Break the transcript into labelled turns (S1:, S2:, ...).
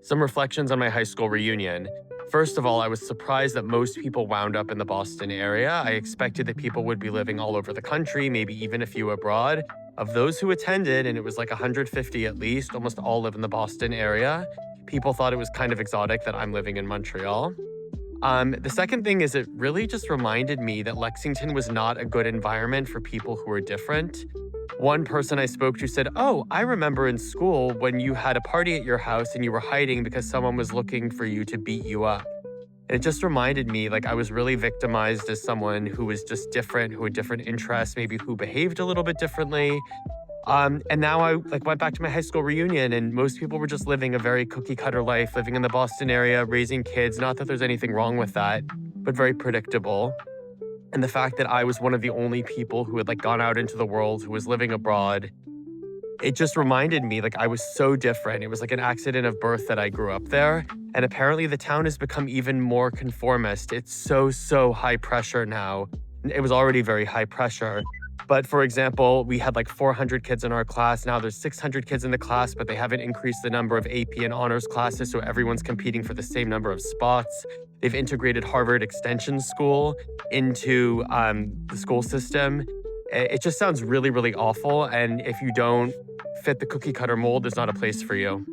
S1: Some reflections on my high school reunion. First of all, I was surprised that most people wound up in the Boston area. I expected that people would be living all over the country, maybe even a few abroad. Of those who attended, and it was like 150 at least, almost all live in the Boston area. People thought it was kind of exotic that I'm living in Montreal. The second thing is it really just reminded me that Lexington was not a good environment for people who are different. One person I spoke to said, "Oh, I remember in school when you had a party at your house and you were hiding because someone was looking for you to beat you up." And it just reminded me like I was really victimized as someone who was just different, who had different interests, maybe who behaved a little bit differently. And now I went back to my high school reunion and most people were just living a very cookie cutter life, living in the Boston area, raising kids. Not that there's anything wrong with that, but very predictable. And the fact that I was one of the only people who had gone out into the world, who was living abroad, it just reminded me I was so different. It was like an accident of birth that I grew up there. And apparently the town has become even more conformist. It's so high pressure now. It was already very high pressure. But for example, we had 400 kids in our class. Now there's 600 kids in the class, but they haven't increased the number of AP and honors classes, so everyone's competing for the same number of spots. They've integrated Harvard Extension School into the school system. It just sounds really awful. And if you don't fit the cookie cutter mold, there's not a place for you.